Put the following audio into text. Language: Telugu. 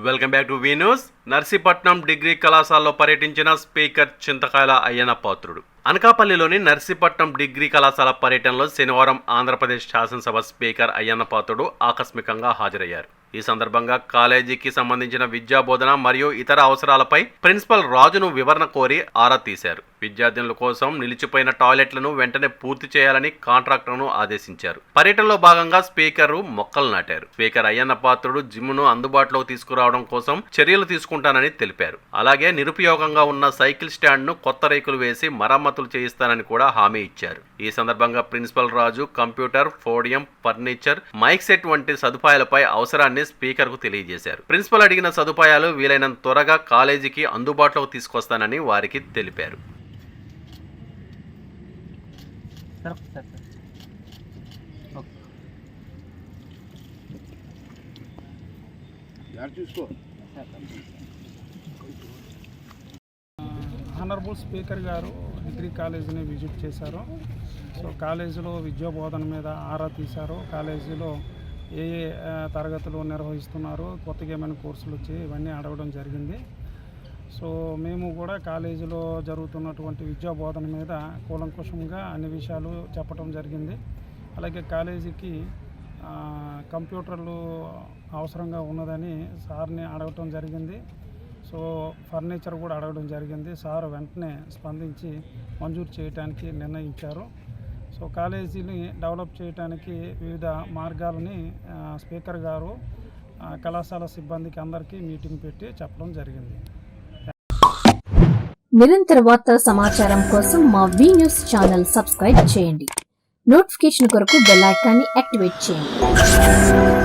Welcome back to V news. Narsipatnam degree కళాశాలలో పర్యటించిన స్పీకర్ చింతకాయల అయ్యన్న పాత్రుడు. అనకాపల్లిలోని నర్సీపట్నం డిగ్రీ కళాశాల పర్యటనలో శనివారం ఆంధ్రప్రదేశ్ శాసనసభ స్పీకర్ అయ్యన్న పాత్రుడు ఆకస్మికంగా హాజరయ్యారు. ఈ సందర్భంగా కాలేజీకి సంబంధించిన విద్యా బోధన మరియు ఇతర అవసరాలపై ప్రిన్సిపల్ రాజును వివరణ కోరి ఆరా తీశారు. విద్యార్థినుల కోసం నిలిచిపోయిన టాయిలెట్లను వెంటనే పూర్తి చేయాలని కాంట్రాక్టర్ను ఆదేశించారు. పర్యటనలో భాగంగా స్పీకర్ మొక్కలు నాటారు. స్పీకర్ అయ్యన్న పాత్రుడు జిమ్ను అందుబాటులోకి తీసుకురావడం కోసం చర్యలు తీసుకుంటానని తెలిపారు. అలాగే నిరుపయోగంగా ఉన్న సైకిల్ స్టాండ్ను కొత్త రేకులు వేసి మరమ్మతులు చేయిస్తానని కూడా హామీ ఇచ్చారు. ఈ సందర్భంగా principal Raju computer, podium, furniture, mike set వంటి సదుపాయాలపై అవసరాన్ని స్పీకర్ కు తెలియజేశారు. ప్రిన్సిపల్ అడిగిన సదుపాయాలు వీలైనంత త్వరగా కాలేజీకి అందుబాటులోకి తీసుకొస్తానని వారికి తెలిపారు. ఆనరబుల్ స్పీకర్ గారు డిగ్రీ కాలేజీని విజిట్ చేశారు. సో కాలేజీలో విద్యా బోధన మీద ఆరా తీశారు. కాలేజీలో ఏ తరగతులు నిర్వహిస్తున్నారు, కొత్తగా ఏమైనా కోర్సులు వచ్చి ఇవన్నీ అడగడం జరిగింది. సో మేము కూడా కాలేజీలో జరుగుతున్నటువంటి విద్యా బోధన మీద కూలంకుషంగా అన్ని విషయాలు చెప్పడం జరిగింది. అలాగే కాలేజీకి కంప్యూటర్లు అవసరంగా ఉన్నదని సార్ని అడగటం జరిగింది. సో ఫర్నిచర్ కూడా అడగడం జరిగింది. సార్ వెంటనే స్పందించి మంజూరు చేయడానికి నిర్ణయించారు. సో కాలేజీని డెవలప్ చేయడానికి వివిధ మార్గాలని స్పీకర్ గారు కళాశాల సిబ్బందికి అందరికీ మీటింగ్ పెట్టి చెప్పడం జరిగింది. నిరంతర వార్తా సమాచారం కోసం మా వి న్యూస్ ఛానల్ సబ్స్క్రైబ్ చేయండి. నోటిఫికేషన్ కొరకు బెల్ ఐకాన్ని యాక్టివేట్ చేయండి.